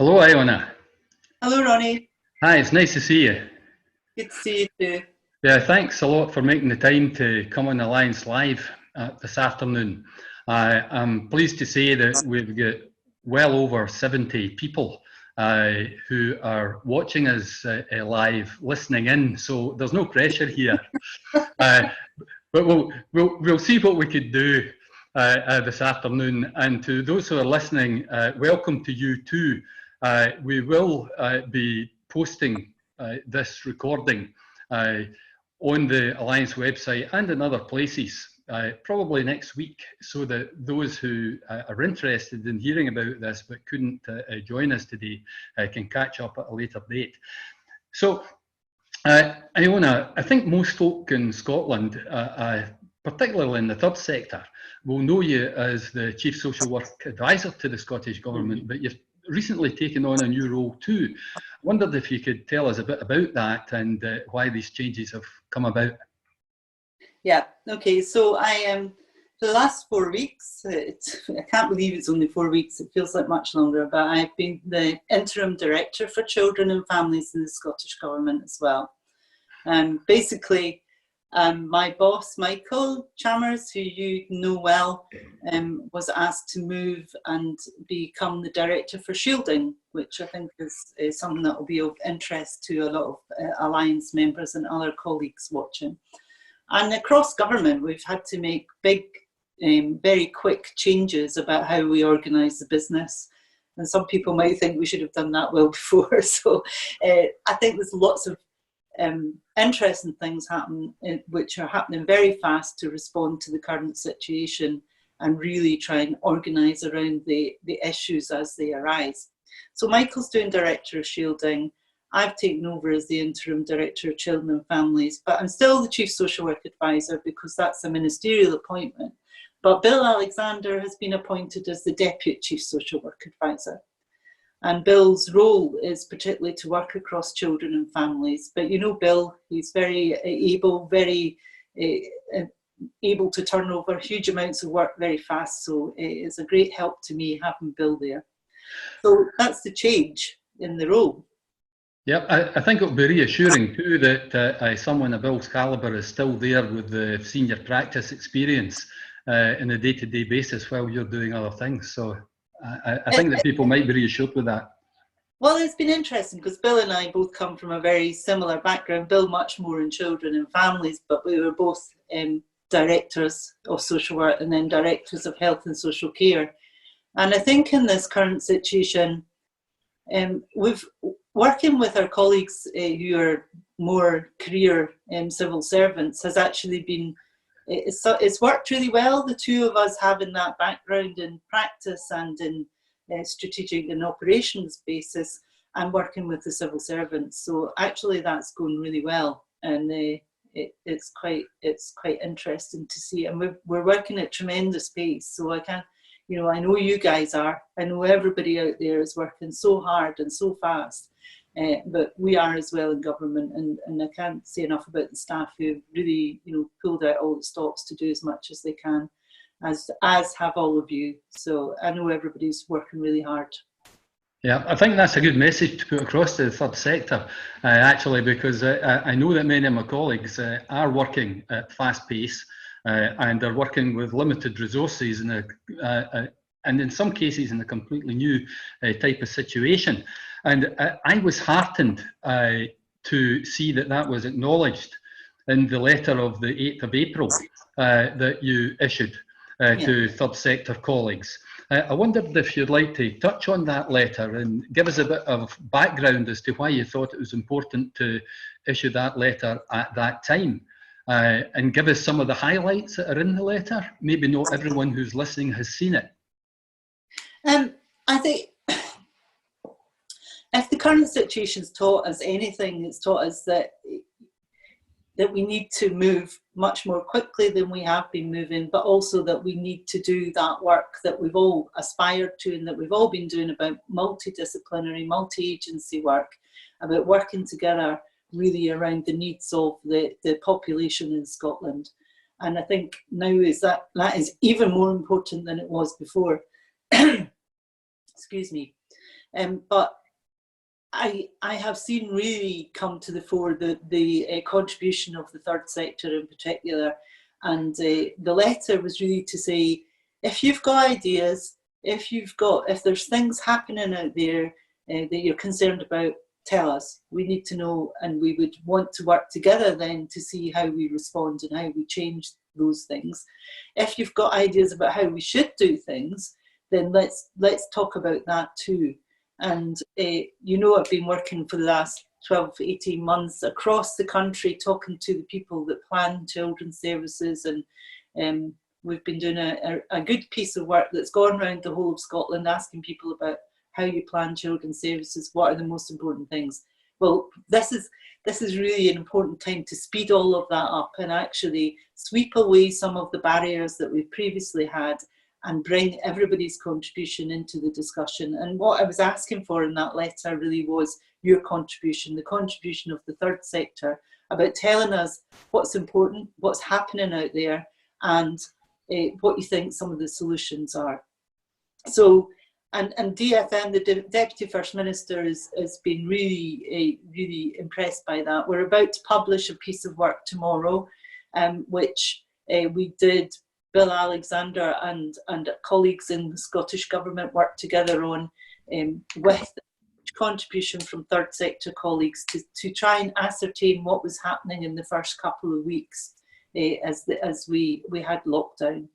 Hello, Iona. Hello, Ronnie. Hi, it's nice to see you. Good to see you too. Yeah, thanks a lot for making the time to come on Alliance Live this afternoon. I'm pleased to say that we've got well over 70 people who are watching us live, listening in. So there's no pressure here, but we'll see what we could do this afternoon. And to those who are listening, welcome to you too. We will be posting this recording on the Alliance website and in other places, probably next week, so that those who are interested in hearing about this but couldn't join us today can catch up at a later date. So, Iona, I think most folk in Scotland, particularly in the third sector, will know you as the Chief Social Work Advisor to the Scottish Government, but you've recently taken on a new role too. I wondered if you could tell us a bit about that and why these changes have come about. Yeah, okay, so for the last 4 weeks, I can't believe it's only 4 weeks, it feels like much longer, but I've been the Interim Director for Children and Families in the Scottish Government as well. Basically, my boss, Michael Chalmers, who you know well, was asked to move and become the Director for Shielding, which I think is something that will be of interest to a lot of Alliance members and other colleagues watching. And across government, we've had to make big, very quick changes about how we organise the business. And some people might think we should have done that well before. So I think there's lots of interesting things happen, which are happening very fast to respond to the current situation and really try and organise around the issues as they arise. So Michael's doing Director of Shielding. I've taken over as the Interim Director of Children and Families, but I'm still the Chief Social Work Advisor because that's a ministerial appointment. But Bill Alexander has been appointed as the Deputy Chief Social Work Advisor. And Bill's role is particularly to work across children and families. But you know Bill, he's very able to turn over huge amounts of work very fast. So it's a great help to me having Bill there. So that's the change in the role. Yep, I think it'll be reassuring too that someone of Bill's calibre is still there with the senior practice experience in a day-to-day basis while you're doing other things. So I think that people might be reassured with that. Well, it's been interesting because Bill and I both come from a very similar background. Bill much more in children and families, but we were both directors of social work and then directors of health and social care. And I think in this current situation, we've working with our colleagues who are more career civil servants has actually been, it's worked really well, the two of us having that background in practice and in strategic and operations basis and working with the civil servants. So actually that's going really well, and it's quite interesting to see, and we're working at tremendous pace. So I can't, I know you guys are, I know everybody out there is working so hard and so fast, but we are as well in government, and I can't say enough about the staff who really, pulled out all the stops to do as much as they can, as have all of you. So I know everybody's working really hard. Yeah, I think that's a good message to put across to the third sector, actually, because I know that many of my colleagues are working at fast pace and are working with limited resources and in some cases in a completely new type of situation. And I was heartened to see that was acknowledged in the letter of the 8th of April that you issued to third sector colleagues. I wondered if you'd like to touch on that letter and give us a bit of background as to why you thought it was important to issue that letter at that time, and give us some of the highlights that are in the letter. Maybe not everyone who's listening has seen it. I think if the current situation's taught us anything, it's taught us that we need to move much more quickly than we have been moving, but also that we need to do that work that we've all aspired to and that we've all been doing about multidisciplinary, multi-agency work, about working together really around the needs of the population in Scotland. And I think now that is even more important than it was before. Excuse me. But I have seen really come to the fore the contribution of the third sector in particular, and the letter was really to say, if you've got ideas, if there's things happening out there that you're concerned about, tell us. We need to know, and we would want to work together then to see how we respond and how we change those things. If you've got ideas about how we should do things, then let's talk about that too. And you know, I've been working for the last 12, 18 months across the country, talking to the people that plan children's services, and we've been doing a good piece of work that's gone around the whole of Scotland, asking people about how you plan children's services, what are the most important things. Well, this is really an important time to speed all of that up and actually sweep away some of the barriers that we previously had and bring everybody's contribution into the discussion. And what I was asking for in that letter really was your contribution, the contribution of the third sector, about telling us what's important, what's happening out there, and what you think some of the solutions are. So, and DFM, the Deputy First Minister, has been really impressed by that. We're about to publish a piece of work tomorrow, which we did, Bill Alexander and colleagues in the Scottish Government worked together on, with contribution from third sector colleagues to try and ascertain what was happening in the first couple of weeks as we had lockdown.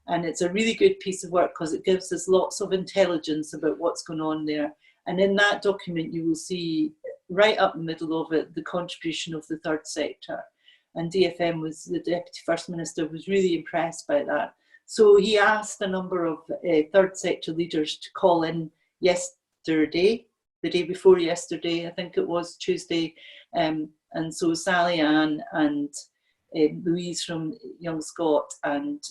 And it's a really good piece of work because it gives us lots of intelligence about what's going on there. And in that document, you will see right up the middle of it, the contribution of the third sector. And DFM the Deputy First Minister was really impressed by that. So he asked a number of third sector leaders to call in yesterday, the day before yesterday, I think it was Tuesday. And so Sally Ann and Louise from Young Scot and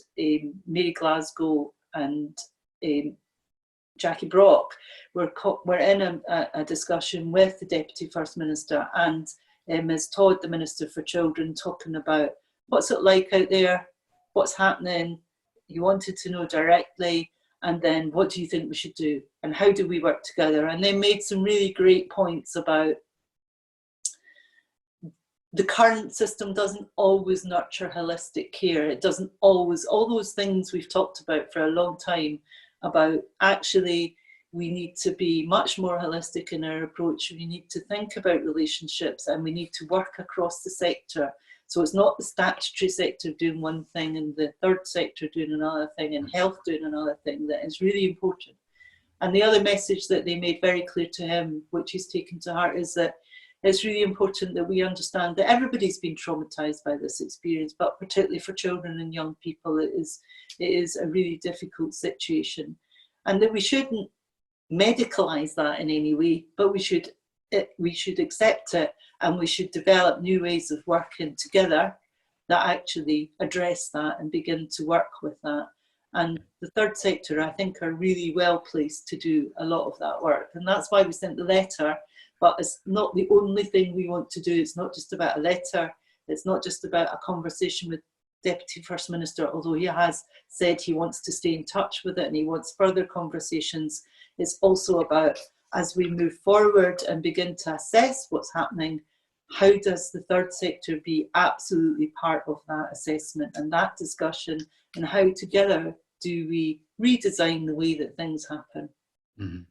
Mary Glasgow and Jackie Brock were in a discussion with the Deputy First Minister and Ms Todd, the Minister for Children, talking about what's it like out there, what's happening. He wanted to know directly, and then what do you think we should do and how do we work together. And they made some really great points about the current system doesn't always nurture holistic care. It doesn't always, all those things we've talked about for a long time, about actually we need to be much more holistic in our approach. We need to think about relationships and we need to work across the sector. So it's not the statutory sector doing one thing and the third sector doing another thing and health doing another thing. That is really important. And the other message that they made very clear to him, which he's taken to heart, is that it's really important that we understand that everybody's been traumatised by this experience, but particularly for children and young people, it is a really difficult situation. And that we shouldn't medicalise that in any way, but we should accept it, and we should develop new ways of working together that actually address that and begin to work with that. And the third sector, I think, are really well placed to do a lot of that work. And that's why we sent the letter. But it's not the only thing we want to do. It's not just about a letter. It's not just about a conversation with Deputy First Minister, although he has said he wants to stay in touch with it and he wants further conversations. It's also about, as we move forward and begin to assess what's happening, how does the third sector be absolutely part of that assessment and that discussion, and how together do we redesign the way that things happen. Mm-hmm.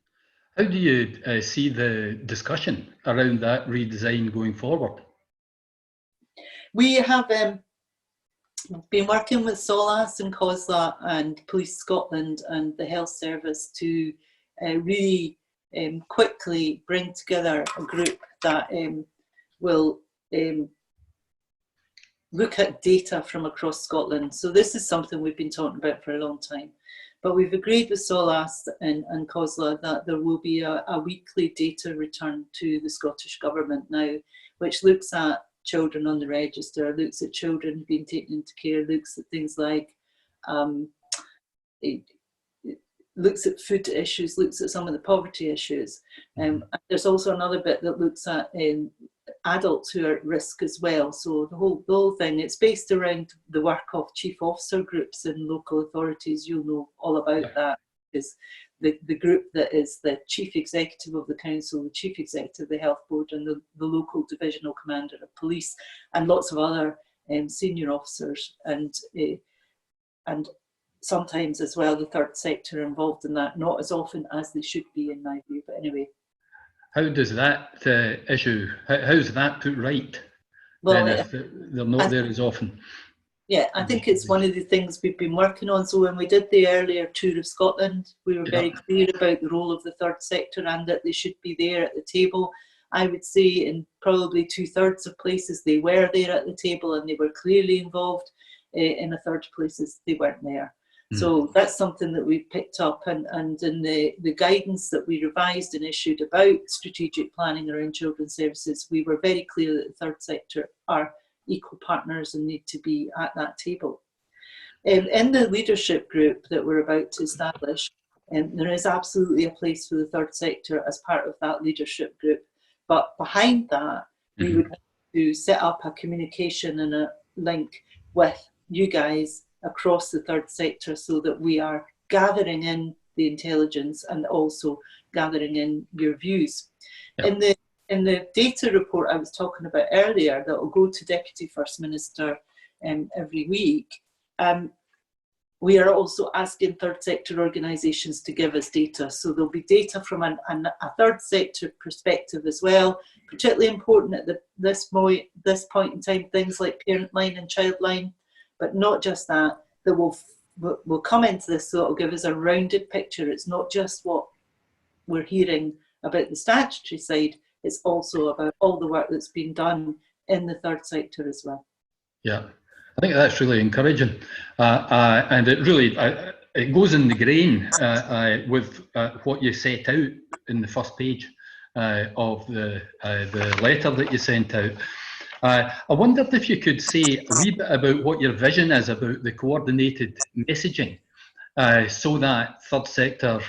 How do you see the discussion around that redesign going forward? We have been working with SOLAS and COSLA and Police Scotland and the Health Service to really quickly bring together a group that will look at data from across Scotland. So this is something we've been talking about for a long time. But we've agreed with SOLAS and COSLA that there will be a weekly data return to the Scottish Government now, which looks at children on the register, looks at children being taken into care, looks at things like, it looks at food issues, looks at some of the poverty issues. There's also another bit that looks at adults who are at risk as well. So the whole thing, it's based around the work of chief officer groups in local authorities. You'll know all about that. is the group that is the chief executive of the council, the chief executive of the health board, and the local divisional commander of police, and lots of other senior officers, and sometimes as well the third sector involved in that, not as often as they should be in my view, but anyway. How does that issue, how's that put right? Well, then if they're not there as often? Yeah, I think it's one of the things we've been working on. So when we did the earlier tour of Scotland, we were very clear about the role of the third sector and that they should be there at the table. I would say in probably 2/3 of places they were there at the table and they were clearly involved. In a third places they weren't there. So that's something that we've picked up, and in the guidance that we revised and issued about strategic planning around children's services, we were very clear that the third sector are equal partners and need to be at that table. In the leadership group that we're about to establish, there is absolutely a place for the third sector as part of that leadership group. But behind that, we would like to set up a communication and a link with you guys across the third sector so that we are gathering in the intelligence and also gathering in your views. Yep. In the data report I was talking about earlier that will go to Deputy First Minister every week, we are also asking third sector organisations to give us data. So there'll be data from a third sector perspective as well, particularly important at this point in time, things like parent line and child line. But not just that, that we'll come into this so it'll give us a rounded picture. It's not just what we're hearing about the statutory side, it's also about all the work that's been done in the third sector as well. Yeah, I think that's really encouraging. And it really, it goes in the grain with what you set out in the first page of the letter that you sent out. I wondered if you could say a wee bit about what your vision is about the coordinated messaging so that third sector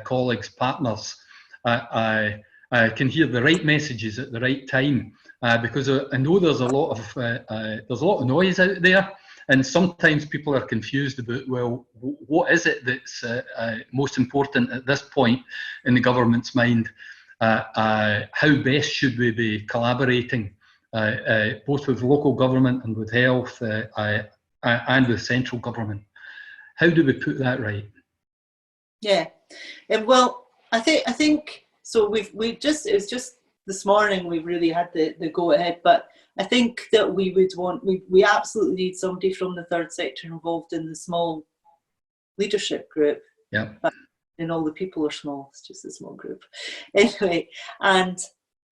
colleagues, partners can hear the right messages at the right time, because I know there's a lot of noise out there, and sometimes people are confused about, well, what is it that's most important at this point in the government's mind? How best should we be collaborating? Both with local government and with health and with central government. How do we put that right? Yeah, well, I think so. It was just this morning we've really had the go ahead, but I think that we absolutely need somebody from the third sector involved in the small leadership group. Yeah, and all the people are small. It's just a small group, anyway,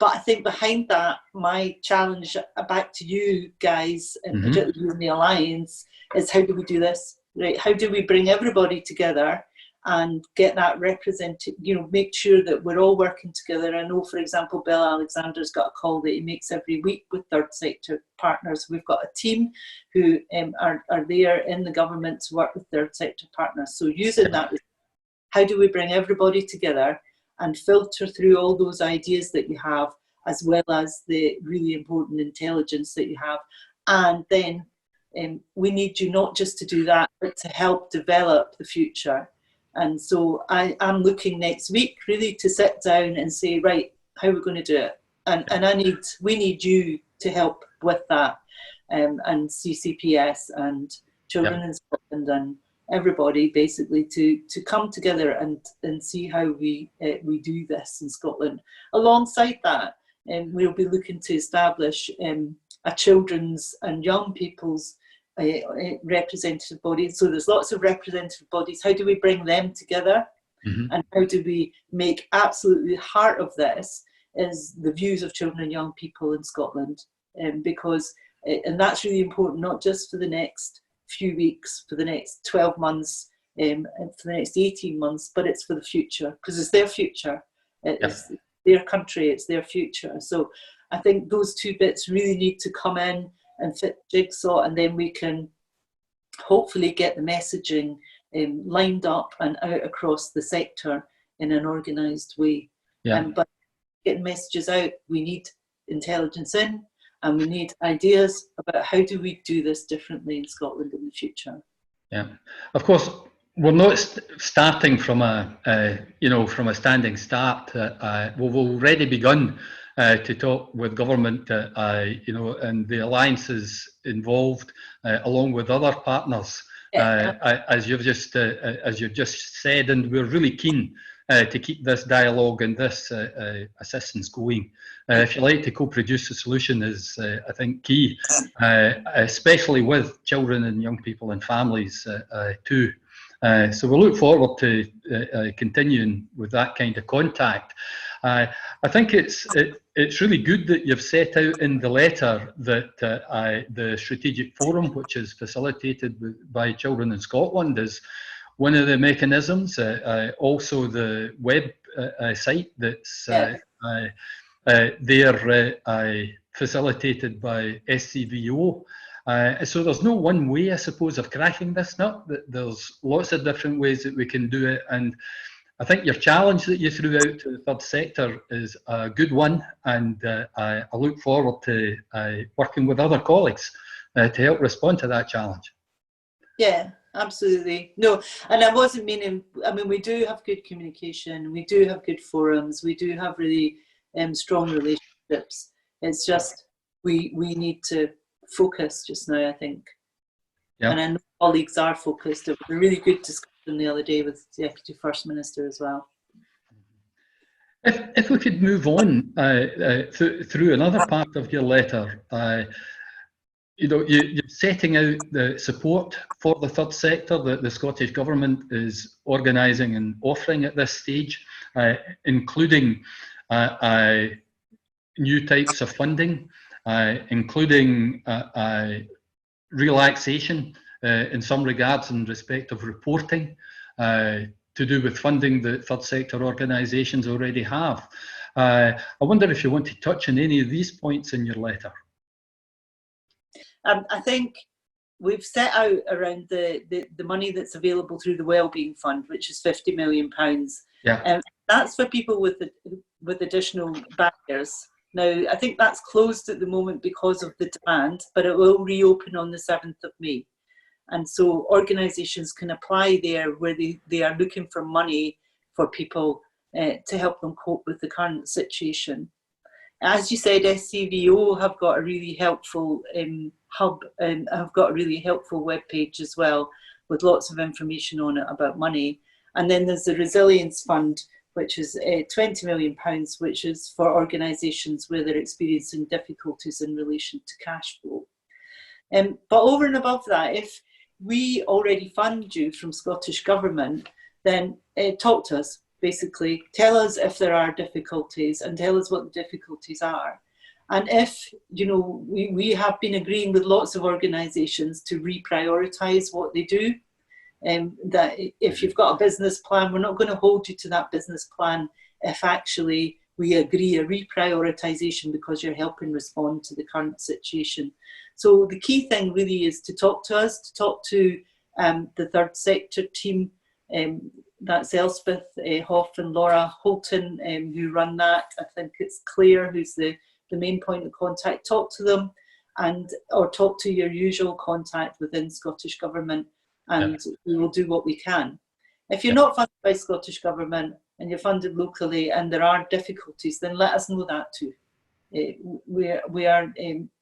But I think behind that, my challenge back to you guys, and particularly in the Alliance, is how do we do this, right? How do we bring everybody together and get that represented, make sure that we're all working together? I know, for example, Bill Alexander's got a call that he makes every week with third sector partners. We've got a team who are there in the government to work with third sector partners. So using that, how do we bring everybody together and filter through all those ideas that you have, as well as the really important intelligence that you have. And then we need you not just to do that, but to help develop the future. And so I'm looking next week really to sit down and say, right, how are we going to do it? And we need you to help with that, and CCPS and Children in Scotland and everybody basically to come together and see how we do this in Scotland. Alongside that, we'll be looking to establish a children's and young people's representative body. So there's lots of representative bodies. How do we bring them together? And how do we make absolutely the heart of this is the views of children and young people in Scotland, because and that's really important, not just for the next few weeks, for the next 12 months, and for the next 18 months, but it's for the future, because it's their future, it's their country, it's their future. So I think those two bits really need to come in and fit jigsaw, and then we can hopefully get the messaging lined up and out across the sector in an organised way. But getting messages out, we need intelligence in, and we need ideas about how do we do this differently in Scotland in the future. Yeah, of course, we're not starting from from a standing start. We've already begun to talk with government, and the alliances involved, along with other partners, as you've just said, and we're really keen to keep this dialogue and this assistance going. If you like, to co-produce a solution is, I think, key, especially with children and young people and families too. So we look forward to continuing with that kind of contact. I think it's really good that you've set out in the letter that the strategic forum, which is facilitated by Children in Scotland, is one of the mechanisms. Also, the web site that's facilitated by SCVO. So there's no one way, I suppose, of cracking this nut. There's lots of different ways that we can do it, and I think your challenge that you threw out to the third sector is a good one, and I look forward to working with other colleagues to help respond to that challenge. Yeah, absolutely. No, and I wasn't meaning, I mean, we do have good communication, we do have good forums, we do have really strong relationships. It's just we need to focus just now, I think. Yeah. And I know colleagues are focused. It was a really good discussion the other day with the Deputy First Minister as well. If we could move on through another part of your letter, you're setting out the support for the third sector that the Scottish Government is organising and offering at this stage, including new types of funding, including relaxation in some regards in respect of reporting to do with funding that third sector organisations already have. I wonder if you want to touch on any of these points in your letter. I think we've set out around the money that's available through the Wellbeing Fund, which is £50 million. Yeah. That's for people with additional barriers. Now, I think that's closed at the moment because of the demand, but it will reopen on the 7th of May. And so organisations can apply there where they are looking for money for people to help them cope with the current situation. As you said, SCVO have got a really helpful hub and have got a really helpful webpage as well, with lots of information on it about money. And then there's the Resilience Fund, which is £20 million, which is for organisations where they're experiencing difficulties in relation to cash flow. But over and above that, if we already fund you from Scottish Government, then talk to us, basically. Tell us if there are difficulties and tell us what the difficulties are. And if, we have been agreeing with lots of organisations to reprioritise what they do. That if you've got a business plan, we're not going to hold you to that business plan if actually we agree a reprioritisation because you're helping respond to the current situation. So the key thing really is to talk to us, to talk to the third sector team. That's Elspeth Hoff and Laura Holton who run that. I think it's Claire who's the main point of contact. Talk to them or talk to your usual contact within Scottish Government. And we will do what we can. If you're not funded by Scottish Government and you're funded locally and there are difficulties, then let us know that too. We are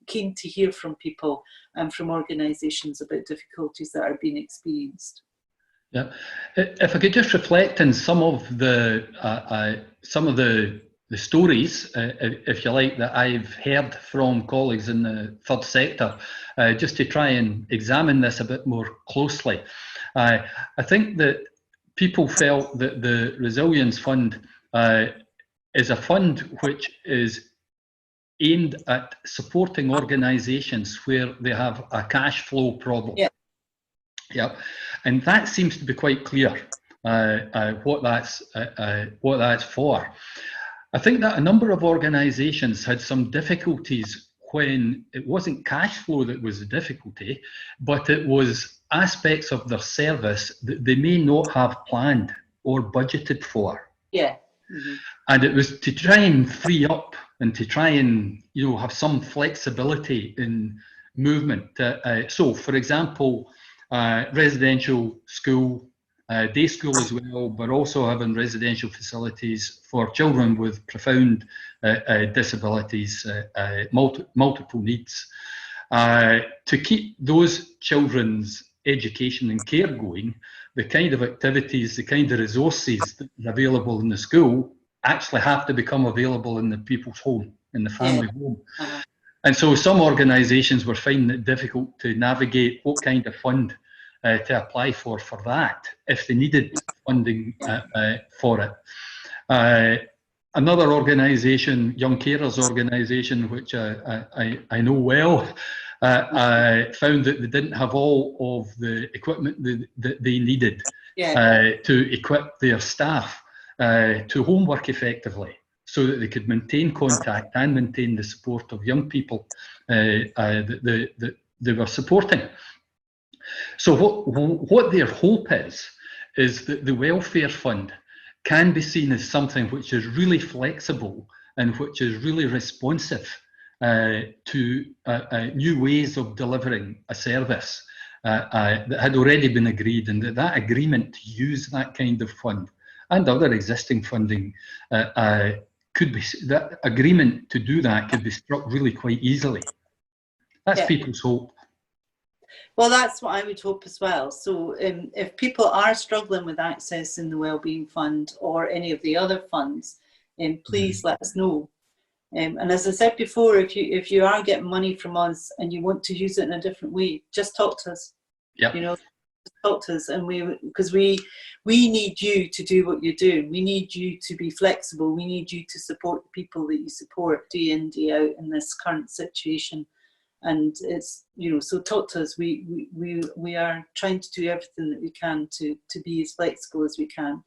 keen to hear from people and from organisations about difficulties that are being experienced. Yeah, if I could just reflect on some of the stories, if you like, that I've heard from colleagues in the third sector, just to try and examine this a bit more closely. I think that people felt that the Resilience Fund is a fund which is aimed at supporting organisations where they have a cash flow problem. Yeah, and that seems to be quite clear what that's for. I think that a number of organisations had some difficulties when it wasn't cash flow that was the difficulty, but it was aspects of their service that they may not have planned or budgeted for. Yeah. Mm-hmm. And it was to try and free up and to try and have some flexibility in movement. So, for example, residential school day school as well, but also having residential facilities for children with profound disabilities, multiple needs. To keep those children's education and care going, the kind of activities, the kind of resources that are available in the school actually have to become available in the people's home, in the family home. And so some organisations were finding it difficult to navigate what kind of fund to apply for that, if they needed funding for it. Another organisation, Young Carers organisation, which I know well, found that they didn't have all of the equipment that they needed to equip their staff to homework effectively, so that they could maintain contact and maintain the support of young people that they were supporting. So what their hope is that the welfare fund can be seen as something which is really flexible and which is really responsive to new ways of delivering a service that had already been agreed, and that agreement to use that kind of fund and other existing funding could be, that agreement to do that could be struck really quite easily. That's people's hope. Well, that's what I would hope as well. So if people are struggling with accessing the Wellbeing Fund or any of the other funds, please let us know. And as I said before, if you are getting money from us and you want to use it in a different way, just talk to us. You know, just talk to us, and because we need you to do what you're doing. We need you to be flexible. We need you to support the people that you support day in, day out in this current situation. And it's, you know, so talk to us. We are trying to do everything that we can to be as flexible as we can.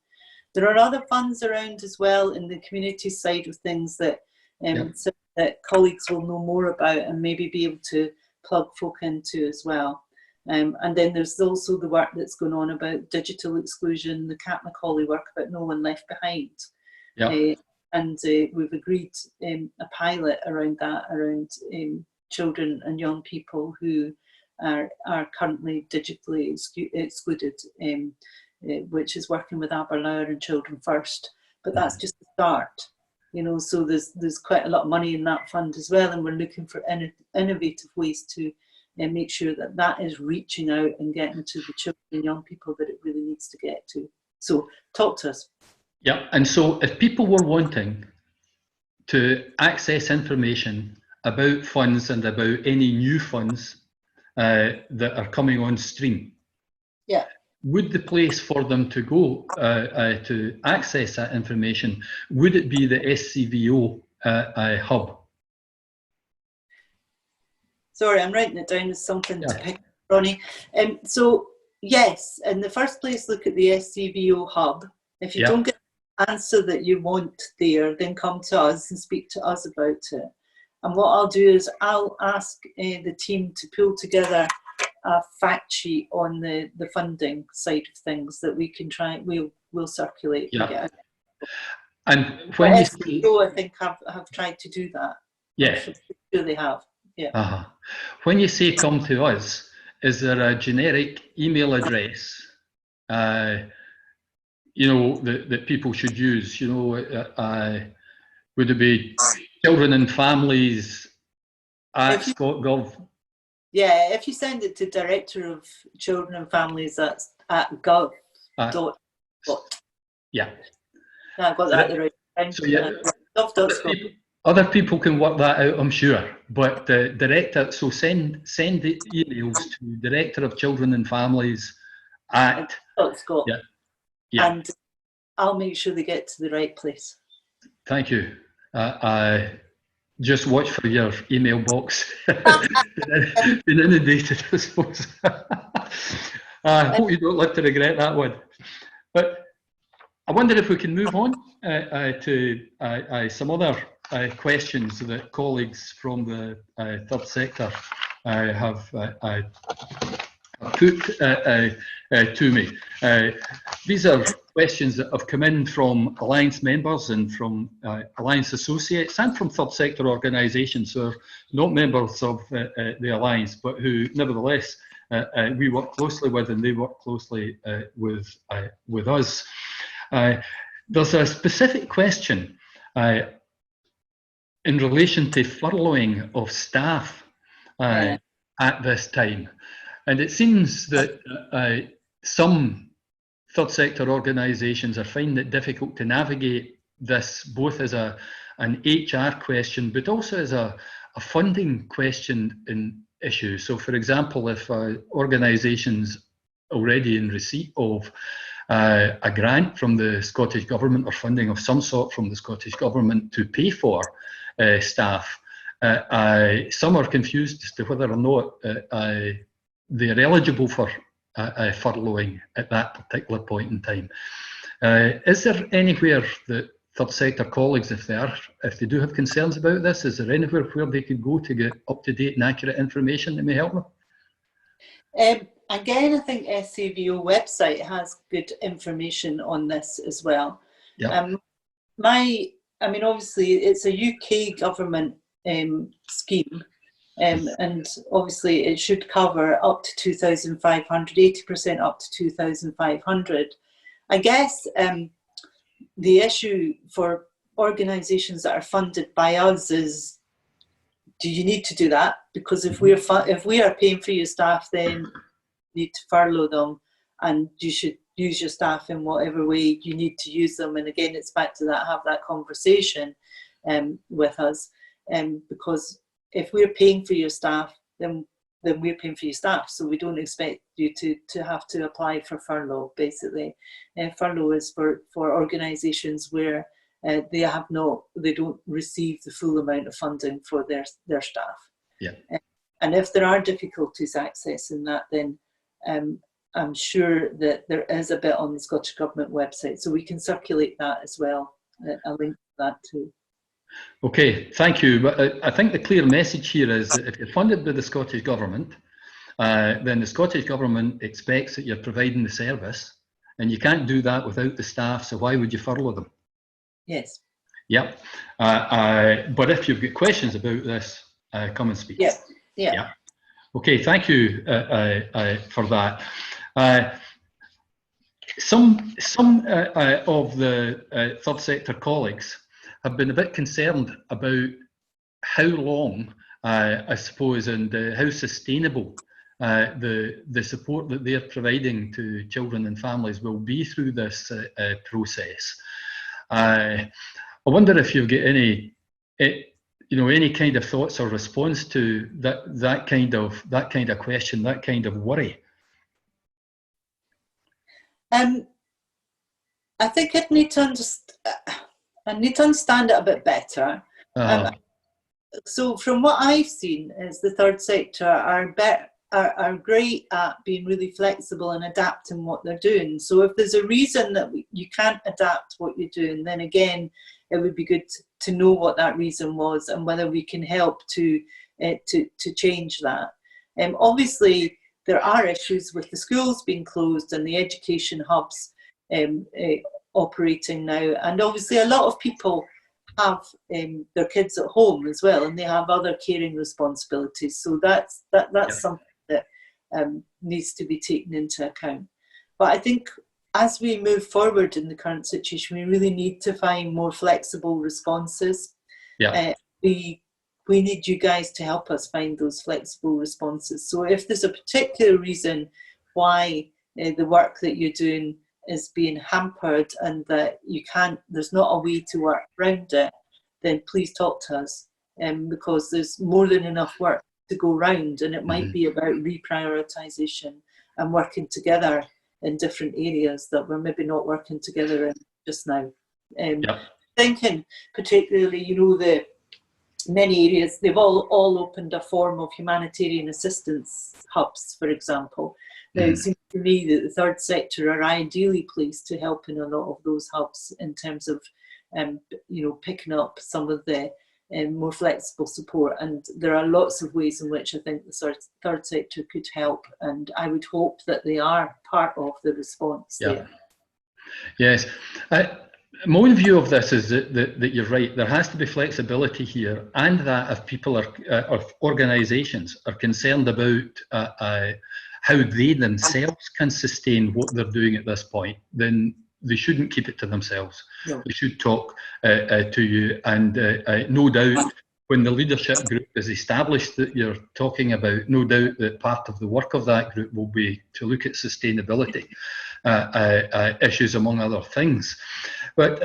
There are other funds around as well in the community side of things that so that colleagues will know more about and maybe be able to plug folk into as well. And then there's also the work that's going on about digital exclusion, the Cat Macaulay work about no one left behind. And we've agreed a pilot around that, around children and young people who are currently digitally excluded, which is working with Aberlour and Children First. But that's just the start, you know. So there's quite a lot of money in that fund as well, and we're looking for innovative ways to make sure that that is reaching out and getting to the children and young people that it really needs to get to. So talk to us. Yeah, and so if people were wanting to access information about funds and about any new funds that are coming on stream, would the place for them to go to access that information, would it be the SCVO hub? Sorry, I'm writing it down as something to pick up, Ronnie. So yes, in the first place, look at the SCVO hub. If you don't get the answer that you want there, then come to us and speak to us about it. And what I'll do is I'll ask the team to pull together a fact sheet on the funding side of things that we can try. We'll circulate. And get out. And when you say, I think have tried to do that. I'm sure they have. When you say come to us, is there a generic email address, you know, that people should use? You know, would it be children and families at ScotGov? Yeah, if you send it to Director of Children and Families, that's at gov. I got that the right time. So gov.scot. Other people can work that out, I'm sure. But Director, so send the emails to Director of Children and Families at Scot. And I'll make sure they get to the right place. Thank you. Just watch for your email box being inundated, I suppose. I hope you don't live to regret that one. But I wonder if we can move on to some other questions that colleagues from the third sector have put to me. These are questions that have come in from Alliance members and from Alliance associates and from third sector organisations who are not members of the Alliance, but who nevertheless we work closely with, and they work closely with us. There's a specific question in relation to furloughing of staff at this time. And it seems that some third sector organisations are finding it difficult to navigate this, both as an HR question, but also as a funding question and issue. So, for example, if organisations already in receipt of a grant from the Scottish Government or funding of some sort from the Scottish Government to pay for staff, some are confused as to whether or not they're eligible for furloughing at that particular point in time. Is there anywhere that third sector colleagues, if they do have concerns about this, is there anywhere where they could go to get up-to-date and accurate information that may help them? Again, I think SAVO website has good information on this as well. Yeah. I mean, obviously, it's a UK government scheme, and obviously it should cover up to 2,500, 80% up to 2,500. I guess the issue for organisations that are funded by us is, do you need to do that? Because if we are paying for your staff, then you need to furlough them, and you should use your staff in whatever way you need to use them. And again, it's back to that, have that conversation with us, because if we're paying for your staff, then we're paying for your staff. So we don't expect you to have to apply for furlough, basically. Furlough is for organisations where they don't receive the full amount of funding for their staff. Yeah. And if there are difficulties accessing that, then I'm sure that there is a bit on the Scottish Government website, so we can circulate that as well. A link to that too. Okay, thank you. But I think the clear message here is that if you're funded by the Scottish Government, then the Scottish Government expects that you're providing the service, and you can't do that without the staff, so why would you furlough them? Yes. Yep. But if you've got questions about this, come and speak. Yeah. Yeah. Yeah. Okay, thank you for that. Some of the third sector colleagues have been a bit concerned about how long, I suppose, and how sustainable the support that they're providing to children and families will be through this process. I wonder if you've got any kind of thoughts or response to that kind of question, that kind of worry. I think I need to understand it a bit better. So from what I've seen is the third sector are great at being really flexible and adapting what they're doing. So if there's a reason that you can't adapt what you're doing, then again, it would be good to know what that reason was and whether we can help to change that. Obviously, there are issues with the schools being closed and the education hubs operating now, and obviously a lot of people have their kids at home as well, and they have other caring responsibilities. So that's something that needs to be taken into account. But I think as we move forward in the current situation, we really need to find more flexible responses. Yeah. We need you guys to help us find those flexible responses. So if there's a particular reason why the work that you're doing is being hampered and that there's not a way to work around it, then please talk to us, because there's more than enough work to go round, and it might be about reprioritisation and working together in different areas that we're maybe not working together in just now. Thinking particularly, the many areas, they've all opened a form of humanitarian assistance hubs, for example. Now, it seems to me that the third sector are ideally placed to help in a lot of those hubs in terms of, picking up some of the more flexible support. And there are lots of ways in which I think the third sector could help, and I would hope that they are part of the response there. Yes. My own view of this is that you're right. There has to be flexibility here, and that if people or organisations are concerned about how they themselves can sustain what they're doing at this point, then they shouldn't keep it to themselves. No. They should talk to you, and no doubt when the leadership group is established that you're talking about, no doubt that part of the work of that group will be to look at sustainability issues, among other things. But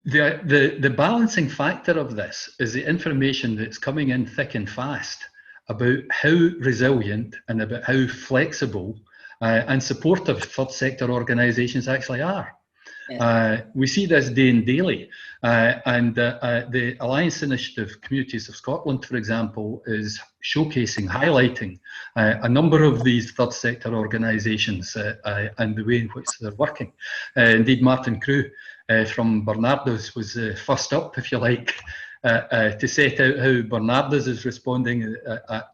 the balancing factor of this is the information that's coming in thick and fast about how resilient and about how flexible and supportive third sector organisations actually are. Yeah. We see this day and daily, and the Alliance Initiative Communities of Scotland, for example, is showcasing, highlighting a number of these third sector organisations and the way in which they're working. Indeed, Martin Crew from Barnardo's was first up, if you like, to set out how Barnardo's is responding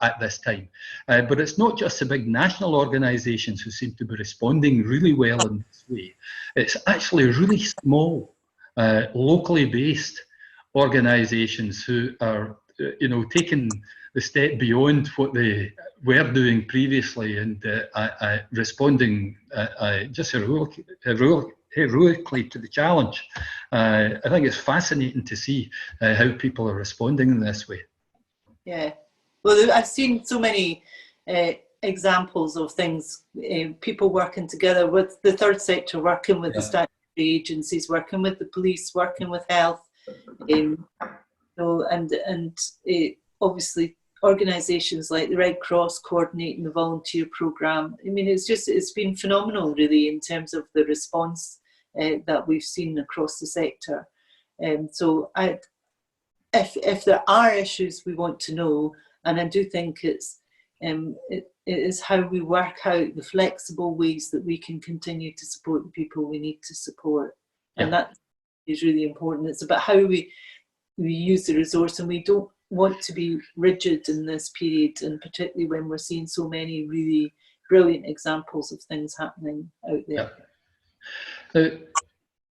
at this time. But it's not just the big national organisations who seem to be responding really well in this way. It's actually really small, locally based organisations who are, taking the step beyond what they were doing previously and responding just heroically to the challenge. I think it's fascinating to see how people are responding in this way. Yeah, well, I've seen so many examples of things, people working together with the third sector, working with the statutory agencies, working with the police, working with health, obviously organisations like the Red Cross coordinating the volunteer programme. I mean, it's been phenomenal, really, in terms of the response that we've seen across the sector. So if there are issues we want to know, and I do think it is how we work out the flexible ways that we can continue to support the people we need to support. And that is really important. It's about how we use the resource, and we don't want to be rigid in this period, and particularly when we're seeing so many really brilliant examples of things happening out there.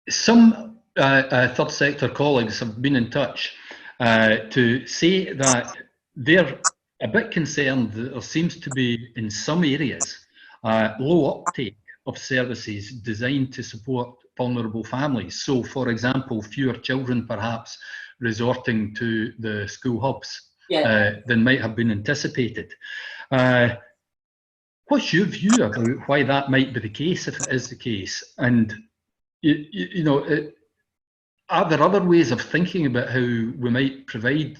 Some third sector colleagues have been in touch to say that they're a bit concerned that there seems to be, in some areas, low uptake of services designed to support vulnerable families. So, for example, fewer children perhaps resorting to the school hubs than might have been anticipated. What's your view about why that might be the case, if it is the case? And are there other ways of thinking about how we might provide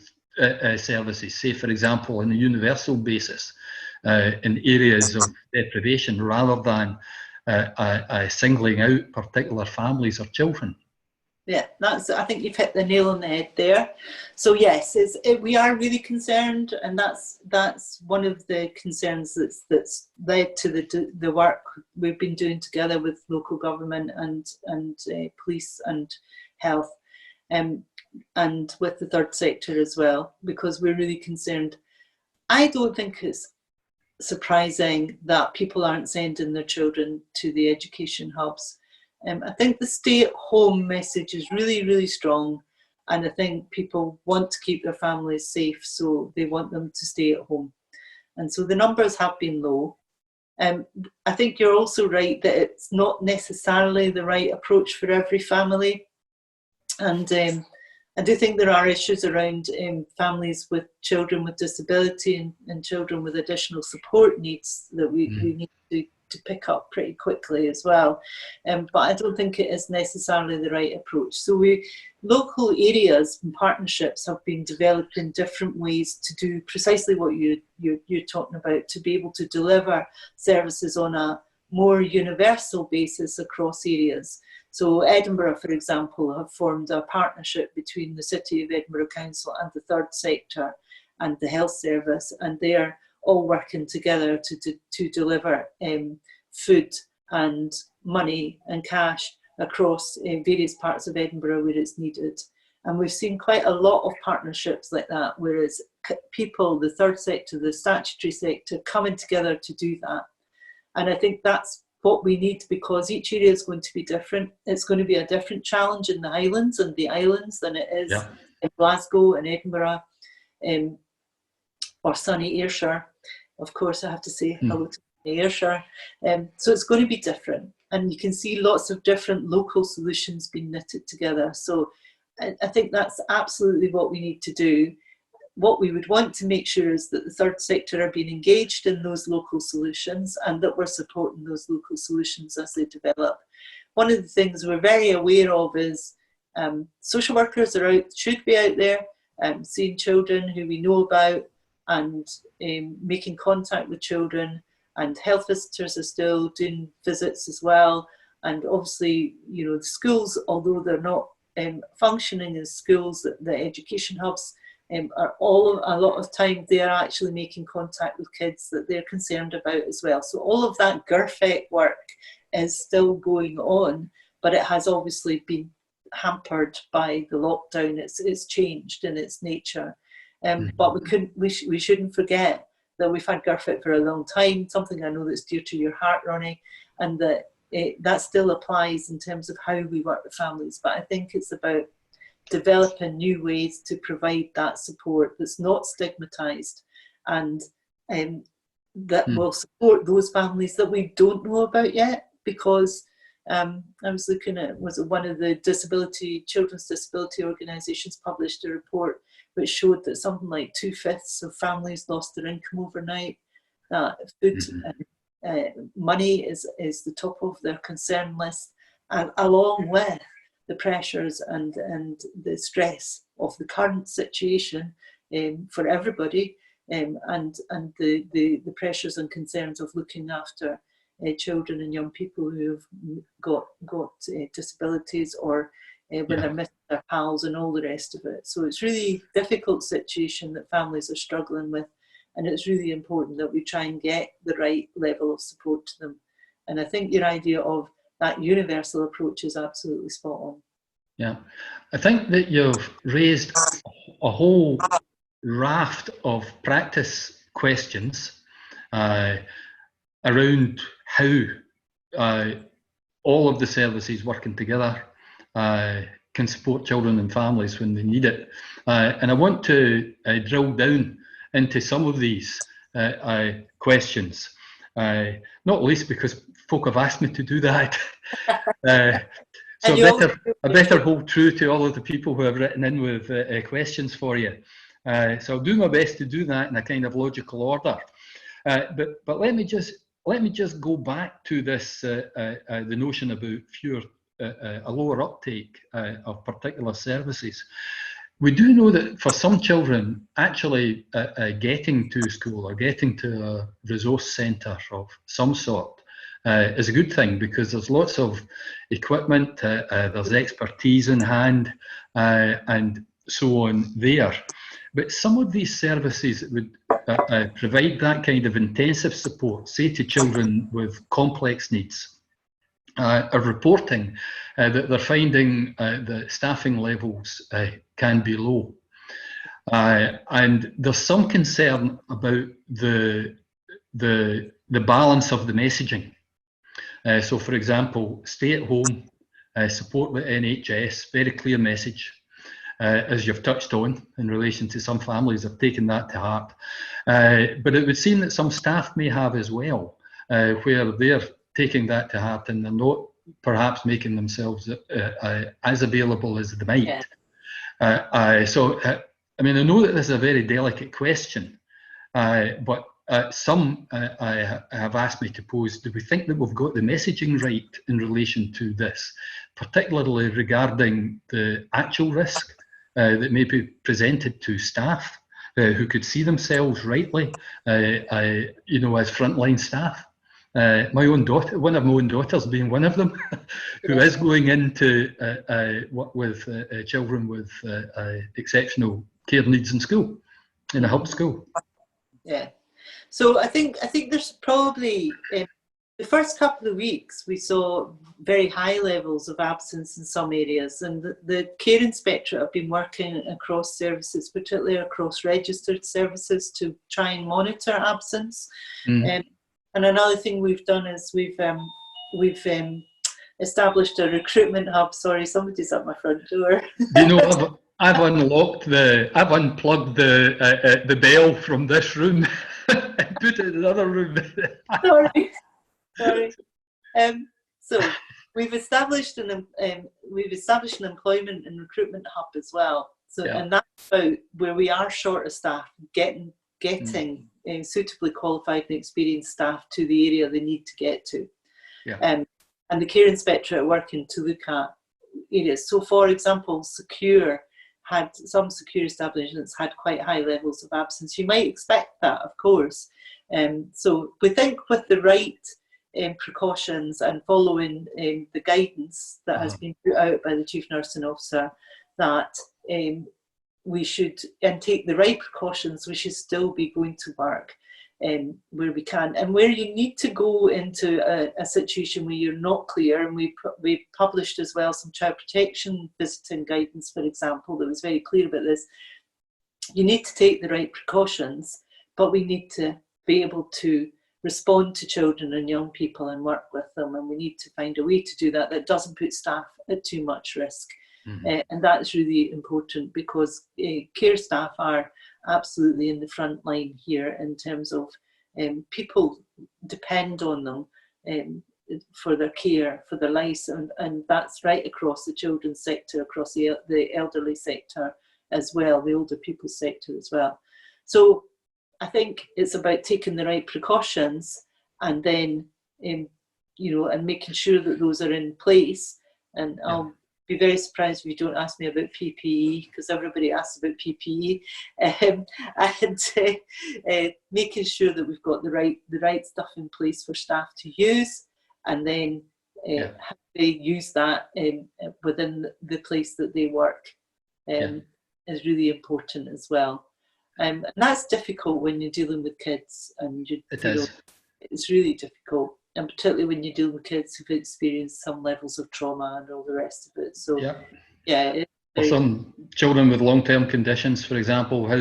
services, say, for example, on a universal basis in areas of deprivation, rather than singling out particular families or children? Yeah, I think you've hit the nail on the head there. So yes, we are really concerned, and that's one of the concerns that's led to the work we've been doing together with local government and police and health, and with the third sector as well, because we're really concerned. I don't think it's surprising that people aren't sending their children to the education hubs. I think the stay-at-home message is really, really strong, and I think people want to keep their families safe, so they want them to stay at home. And so the numbers have been low. I think you're also right that it's not necessarily the right approach for every family. And I do think there are issues around families with children with disability and children with additional support needs that we need to pick up pretty quickly as well. But I don't think it is necessarily the right approach. So local areas and partnerships have been developed in different ways to do precisely what you're talking about, to be able to deliver services on a more universal basis across areas. So Edinburgh, for example, have formed a partnership between the City of Edinburgh Council and the third sector and the health service, and they're all working together to deliver food and money and cash across various parts of Edinburgh where it's needed. And we've seen quite a lot of partnerships like that, whereas people, the third sector, the statutory sector, coming together to do that. And I think that's what we need, because each area is going to be different. It's going to be a different challenge in the Highlands and the Islands than it is in Glasgow and Edinburgh or sunny Ayrshire. of course, I have to say hello to Ayrshire. So it's going to be different. And you can see lots of different local solutions being knitted together. So I think that's absolutely what we need to do. What we would want to make sure is that the third sector are being engaged in those local solutions and that we're supporting those local solutions as they develop. One of the things we're very aware of is social workers should be out there seeing children who we know about and making contact with children, and health visitors are still doing visits as well. And obviously, you know, the schools, although they're not functioning as schools, the education hubs, are a lot of time they're actually making contact with kids that they're concerned about as well. So all of that GIRFEC work is still going on, but it has obviously been hampered by the lockdown. It's changed in its nature, but we shouldn't forget that we've had GIRFEC for a long time. Something I know that's dear to your heart, Ronnie, and that still applies in terms of how we work with families. But I think it's about developing new ways to provide that support that's not stigmatized, and that will support those families that we don't know about yet. Because I was looking at, was it one of the children's disability organisations published a report which showed that something like 2/5 of families lost their income overnight. That food and money is the top of their concern list, and along with the pressures and the stress of the current situation for everybody, and the pressures and concerns of looking after children and young people who have got disabilities, or when they're missing their pals and all the rest of it. So it's really a difficult situation that families are struggling with, and it's really important that we try and get the right level of support to them. And I think your idea of that universal approach is absolutely spot on. Yeah, I think that you've raised a whole raft of practice questions around how all of the services working together can support children and families when they need it. And I want to drill down into some of these questions, not least because folk have asked me to do that. So I better hold true to all of the people who have written in with questions for you. So I'll do my best to do that in a kind of logical order. But let me just go back to this the notion about a lower uptake of particular services. We do know that for some children, actually getting to school or getting to a resource centre of some sort is a good thing, because there's lots of equipment, there's expertise in hand, and so on there. But some of these services that would provide that kind of intensive support, say to children with complex needs, are reporting that they're finding the staffing levels can be low. And there's some concern about the balance of the messaging. So, for example, stay at home, support the NHS, very clear message, as you've touched on, in relation to some families have taken that to heart. But it would seem that some staff may have as well, where they're taking that to heart and they're not perhaps making themselves as available as they might. So, I mean, I know that this is a very delicate question, but some have asked me to pose, do we think that we've got the messaging right in relation to this, particularly regarding the actual risk that may be presented to staff who could see themselves rightly, you know, as frontline staff? My own daughter, one of my own daughters being one of them, who is going into work with children with exceptional care needs in school, in a hub school. Yeah. So I think there's probably the first couple of weeks we saw very high levels of absence in some areas, and the care inspectorate have been working across services, particularly across registered services, to try and monitor absence. And another thing we've done is we've established a recruitment hub. Sorry, somebody's at my front door. You know, I've unplugged the bell from this room. put it in another room. Sorry. So we've established an employment and recruitment hub as well. So and that's about where we are short of staff, getting suitably qualified and experienced staff to the area they need to get to. And the care inspector at working to look at areas. So, for example, some secure establishments had quite high levels of absence. You might expect that, of course. So we think with the right precautions and following the guidance that has been put out by the Chief Nursing Officer, that we should, and take the right precautions, we should still be going to work where we can. And where you need to go into a situation where you're not clear, and we published as well some child protection visiting guidance, for example, that was very clear about this. You need to take the right precautions, but we need to be able to respond to children and young people and work with them, and we need to find a way to do that that doesn't put staff at too much risk. And that's really important, because care staff are absolutely in the front line here in terms of people depend on them for their care, for their lives, and that's right across the children's sector, across the elderly sector as well, the older people sector as well. So I think it's about taking the right precautions, and then and making sure that those are in place. And I'll be very surprised if you don't ask me about PPE, because everybody asks about PPE, and making sure that we've got the right stuff in place for staff to use, and then how they use that within the place that they work is really important as well. And that's difficult when you're dealing with kids, and it's really difficult, and particularly when you're dealing with kids who've experienced some levels of trauma and all the rest of it. So or some children with long-term conditions, for example, how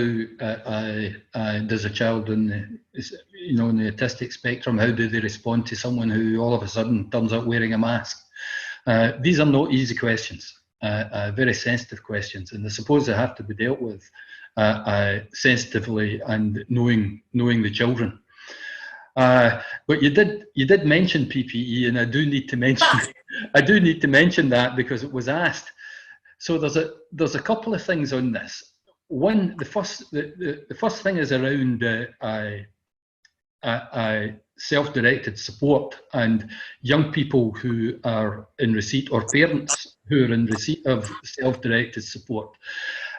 does a child in the autistic spectrum, how do they respond to someone who all of a sudden turns up wearing a mask? These are not easy questions, very sensitive questions, and I suppose they have to be dealt with sensitively and knowing the children. But you did mention PPE, and I do need to mention that because it was asked. So there's a couple of things on this. One, the first thing is around self-directed support and young people who are in receipt, or parents who are in receipt of self-directed support.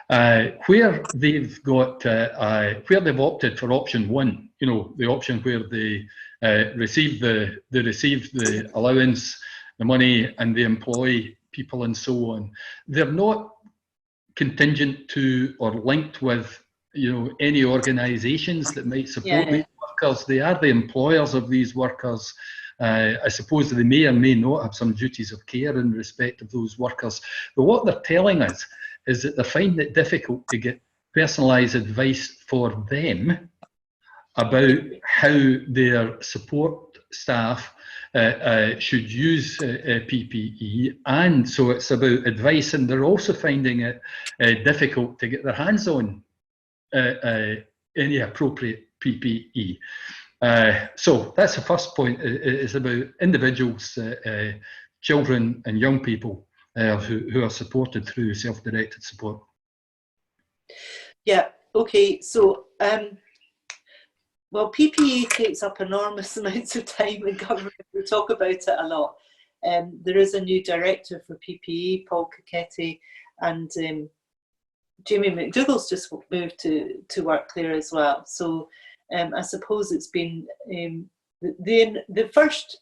Where they've opted for option one, the option where they receive the allowance, the money, and they employ people and so on. They're not contingent to or linked with any organisations that might support these workers. They are the employers of these workers. I suppose they may or may not have some duties of care in respect of those workers. But what they're telling us is that they find it difficult to get personalised advice for them about how their support staff should use PPE, and so it's about advice, and they're also finding it difficult to get their hands on any appropriate PPE. So that's the first point, is about individuals, children and young people who are supported through self-directed support. Yeah, okay, so well, PPE takes up enormous amounts of time in government. We talk about it a lot. There is a new director for PPE, Paul Cacchetti, and Jamie McDougall's just moved to work there as well. So I suppose it's been the first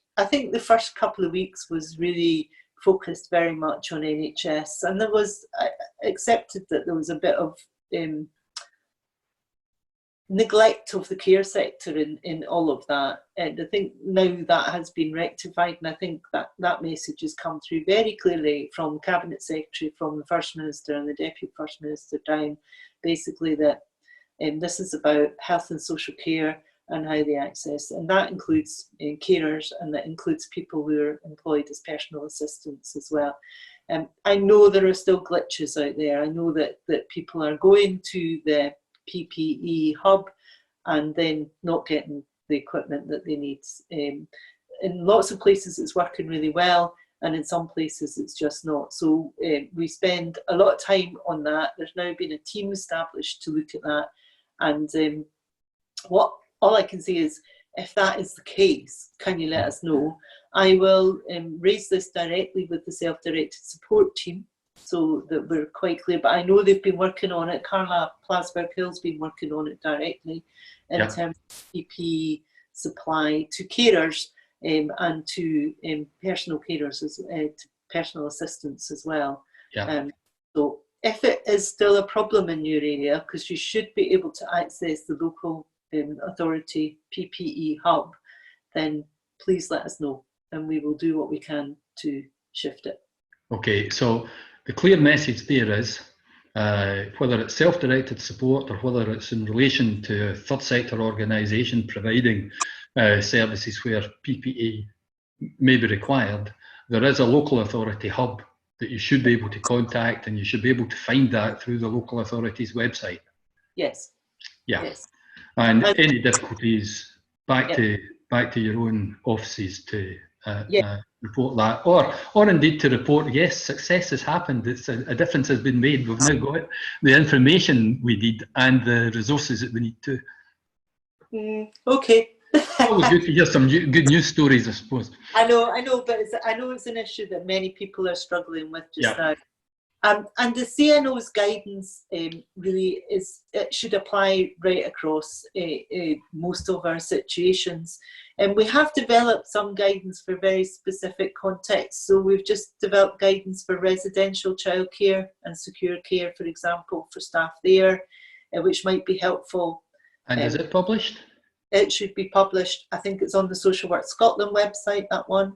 couple of weeks was really focused very much on NHS, and I accepted that there was a bit of neglect of the care sector in all of that, and I think now that has been rectified, and I think that message has come through very clearly from Cabinet Secretary, from the First Minister and the Deputy First Minister down, basically that this is about health and social care and how they access, and that includes carers, and that includes people who are employed as personal assistants as well. I know there are still glitches out there. I know that people are going to the PPE hub and then not getting the equipment that they need. In lots of places it's working really well, and in some places it's just not. So we spend a lot of time on that. There's now been a team established to look at that, and all I can say is, if that is the case, can you let us know? I will raise this directly with the self-directed support team so that we're quite clear. But I know they've been working on it. Carla Plasberg Hill's been working on it directly in terms of PPE supply to carers and to personal carers, to personal assistants as well. So if it is still a problem in your area, because you should be able to access the local authority PPE hub, then please let us know and we will do what we can to shift it. Okay, so the clear message there is, whether it's self-directed support or whether it's in relation to a third sector organisation providing services where PPE may be required, there is a local authority hub that you should be able to contact, and you should be able to find that through the local authority's website. Yes. Yeah. Yes. And any difficulties, back to your own offices to report that, or indeed to report, yes, success has happened. It's a difference has been made. We've now got the information we need and the resources that we need to. Okay. Always good to hear some good news stories, I suppose. I know, but I know it's an issue that many people are struggling with just now. And the CNO's guidance really should apply right across most of our situations. And we have developed some guidance for very specific contexts. So we've just developed guidance for residential childcare and secure care, for example, for staff there, which might be helpful. And is it published? It should be published. I think it's on the Social Work Scotland website, that one.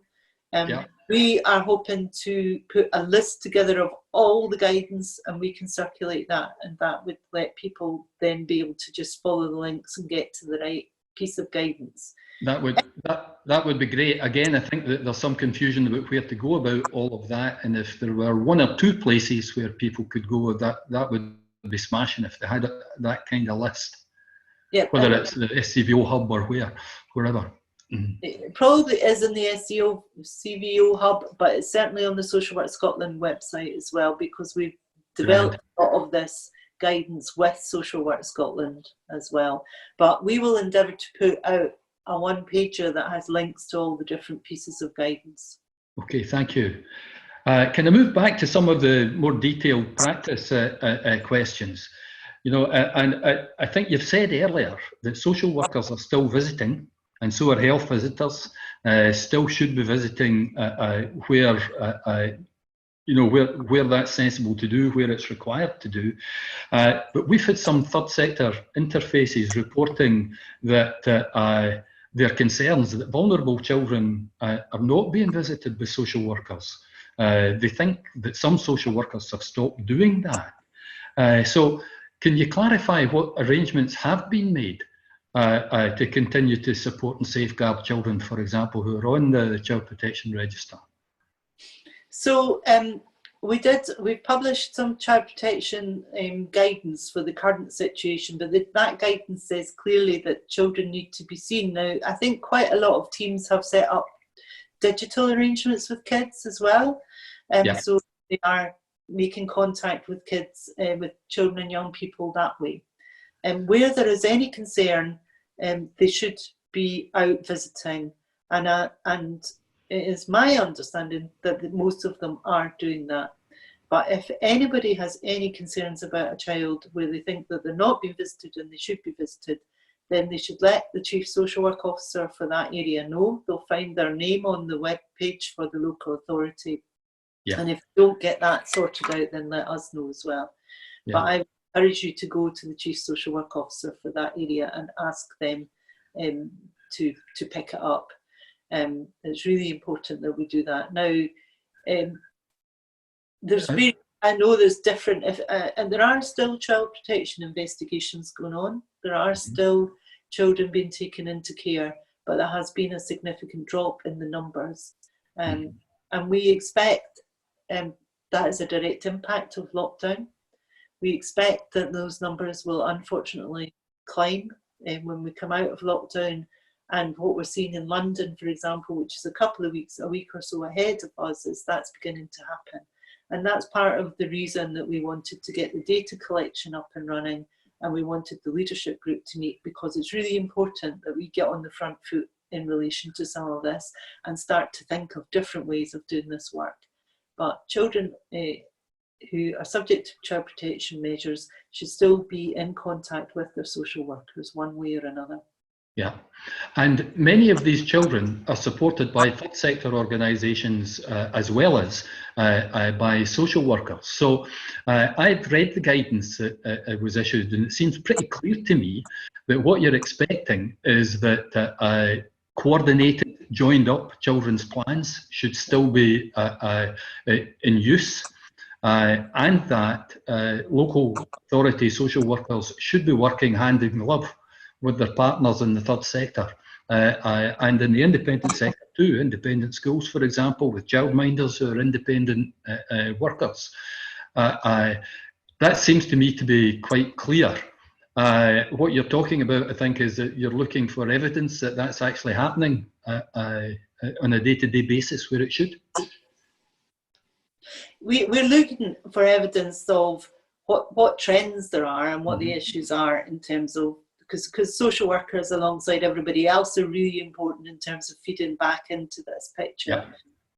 We are hoping to put a list together of all the guidance, and we can circulate that, and that would let people then be able to just follow the links and get to the right piece of guidance. That would be great. Again, I think that there's some confusion about where to go about all of that, and if there were one or two places where people could go, that would be smashing if they had that kind of list. Yeah, whether it's the SCVO hub or wherever. It probably is in the CVO hub, but it's certainly on the Social Work Scotland website as well, because we've developed a lot of this guidance with Social Work Scotland as well. But we will endeavour to put out a one-pager that has links to all the different pieces of guidance. Okay, thank you. Can I move back to some of the more detailed practice questions? You know, and I think you've said earlier that social workers are still visiting, and so are health visitors. Still should be visiting where that's sensible to do, where it's required to do. But we've had some third sector interfaces reporting that their concerns that vulnerable children are not being visited by social workers. They think that some social workers have stopped doing that. So can you clarify what arrangements have been made to continue to support and safeguard children, for example, who are on the Child Protection Register? So we've published some child protection guidance for the current situation, but that guidance says clearly that children need to be seen. Now, I think quite a lot of teams have set up digital arrangements with kids as well. So they are making contact with kids, with children and young people that way. And where there is any concern, they should be out visiting. And it is my understanding that most of them are doing that. But if anybody has any concerns about a child where they think that they're not being visited and they should be visited, then they should let the Chief Social Work Officer for that area know. They'll find their name on the web page for the local authority. Yeah. And if you don't get that sorted out, then let us know as well. Yeah. But I encourage you to go to the Chief Social Work Officer for that area and ask them to pick it up. It's really important that we do that. Now, I know there's different, and there are still child protection investigations going on. There are still children being taken into care, but there has been a significant drop in the numbers. And we expect that is a direct impact of lockdown. We expect that those numbers will unfortunately climb when we come out of lockdown. And what we're seeing in London, for example, which is a week or so ahead of us, is that's beginning to happen. And that's part of the reason that we wanted to get the data collection up and running, and we wanted the leadership group to meet, because it's really important that we get on the front foot in relation to some of this and start to think of different ways of doing this work. But children who are subject to child protection measures should still be in contact with their social workers one way or another. Yeah, and many of these children are supported by third sector organisations as well as by social workers. So I've read the guidance that was issued, and it seems pretty clear to me that what you're expecting is that coordinated, joined up children's plans should still be in use, and that local authority social workers should be working hand in glove with their partners in the third sector and in the independent sector too, independent schools, for example, with childminders who are independent workers. That seems to me to be quite clear. What you're talking about, I think, is that you're looking for evidence that that's actually happening on a day-to-day basis where it should. We're looking for evidence of what trends there are and what the issues are in terms of, because social workers alongside everybody else are really important in terms of feeding back into this picture. Yeah.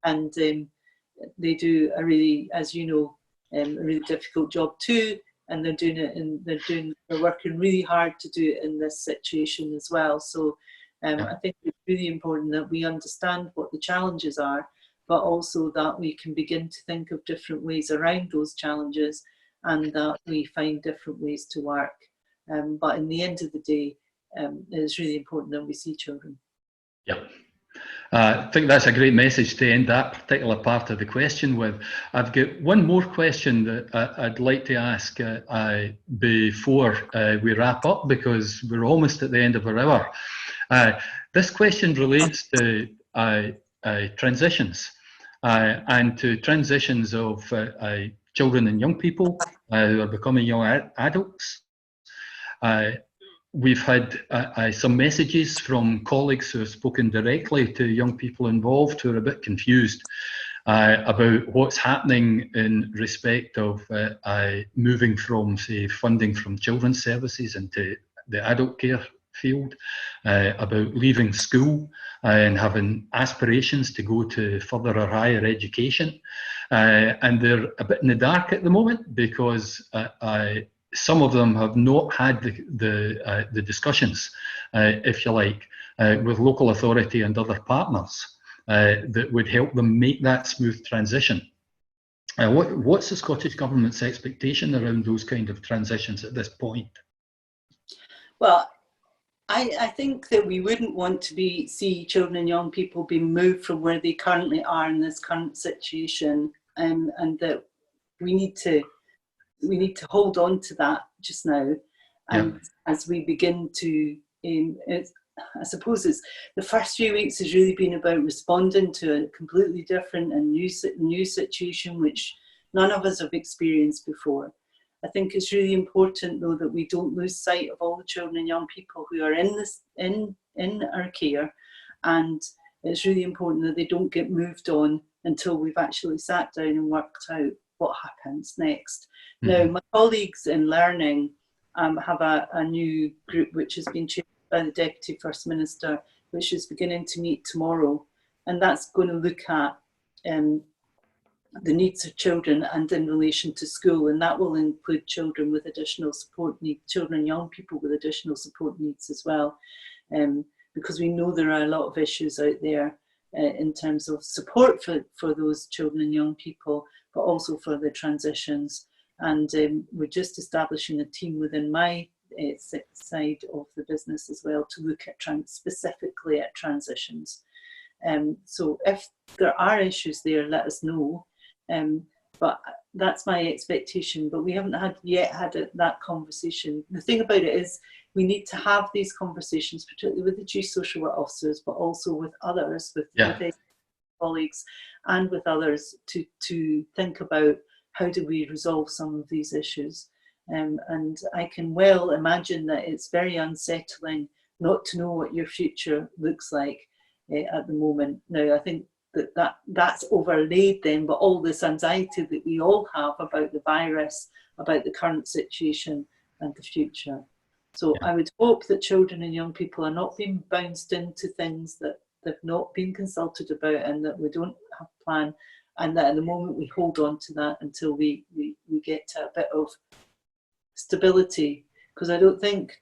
And they do a really, as you know, a really difficult job too, and they're doing it, and they're working really hard to do it in this situation as well. So I think it's really important that we understand what the challenges are, but also that we can begin to think of different ways around those challenges, and that we find different ways to work. But in the end of the day, it's really important that we see children. Yeah. I think that's a great message to end that particular part of the question with. I've got one more question that I'd like to ask before we wrap up, because we're almost at the end of our hour. This question relates to transitions and to transitions of children and young people who are becoming young adults. We've had some messages from colleagues who have spoken directly to young people involved who are a bit confused about what's happening in respect of moving from, say, funding from children's services into the adult care field, about leaving school and having aspirations to go to further or higher education. And they're a bit in the dark at the moment, because some of them have not had the discussions, if you like, with local authority and other partners that would help them make that smooth transition. What's the Scottish Government's expectation around those kind of transitions at this point? Well, I think that we wouldn't want to see children and young people being moved from where they currently are in this current situation, and that we need to hold on to that just now. And as we begin to, I suppose the first few weeks has really been about responding to a completely different and new situation, which none of us have experienced before. I think it's really important, though, that we don't lose sight of all the children and young people who are in our care, and it's really important that they don't get moved on until we've actually sat down and worked out what happens next. Now, my colleagues in learning have a new group which has been chaired by the Deputy First Minister, which is beginning to meet tomorrow, and that's going to look at the needs of children and in relation to school, and that will include children with additional support needs, children and young people with additional support needs as well, because we know there are a lot of issues out there in terms of support for those children and young people, but also for the transitions. And we're just establishing a team within my side of the business as well to look at specifically at transitions. So if there are issues there, let us know. But that's my expectation, but we haven't yet had that conversation. The thing about it is we need to have these conversations, particularly with the chief social work officers, but also with others, with colleagues and with others, to think about how do we resolve some of these issues. And I can well imagine that it's very unsettling not to know what your future looks like at the moment. Now, I think that's overlaid then, but all this anxiety that we all have about the virus, about the current situation and the future. So I would hope that children and young people are not being bounced into things that they've not been consulted about and that we don't have a plan, and that at the moment we hold on to that until we get to a bit of stability, because I don't think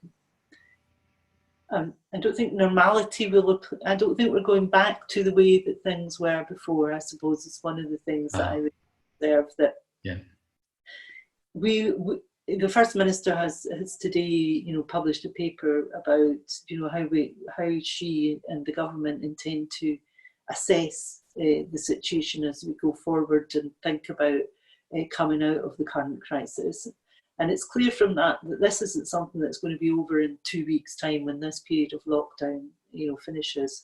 normality will. I don't think we're going back to the way that things were before. I suppose it's one of the things that I would observe, that the First Minister has today, published a paper about, how she and the government intend to assess the situation as we go forward and think about coming out of the current crisis. And it's clear from that this isn't something that's going to be over in 2 weeks' time when this period of lockdown, finishes.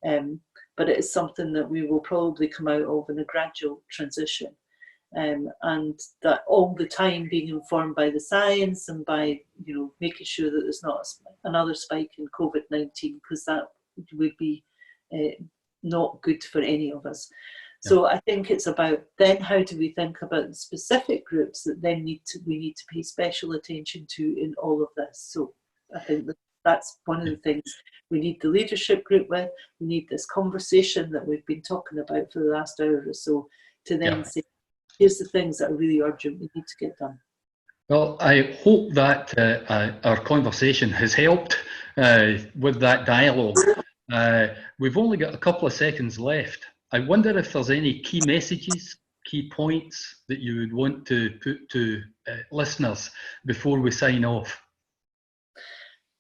But it is something that we will probably come out of in a gradual transition. And that all the time being informed by the science and by, making sure that there's not another spike in COVID-19, because that would be not good for any of us. So I think it's about then how do we think about the specific groups that then we need to pay special attention to in all of this. So I think that's one of the things we need the leadership group with. We need this conversation that we've been talking about for the last hour or so to then say, here's the things that are really urgent we need to get done. Well, I hope that our conversation has helped with that dialogue. We've only got a couple of seconds left. I wonder if there's any key messages, key points that you would want to put to listeners before we sign off.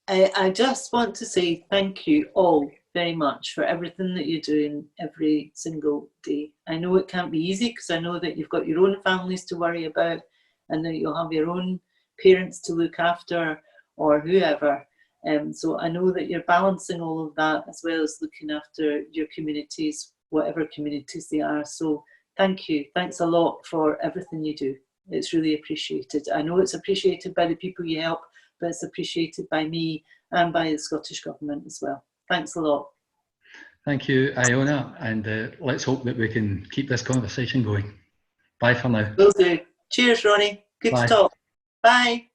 I just want to say thank you all very much for everything that you're doing every single day. I know it can't be easy, because I know that you've got your own families to worry about and that you'll have your own parents to look after or whoever. So I know that you're balancing all of that as well as looking after your communities, whatever communities they are. So thank you. Thanks a lot for everything you do. It's really appreciated. I know it's appreciated by the people you help, but it's appreciated by me and by the Scottish Government as well. Thanks a lot. Thank you, Iona, and let's hope that we can keep this conversation going. Bye for now. Will do. Cheers, Ronnie. Good to talk. Bye.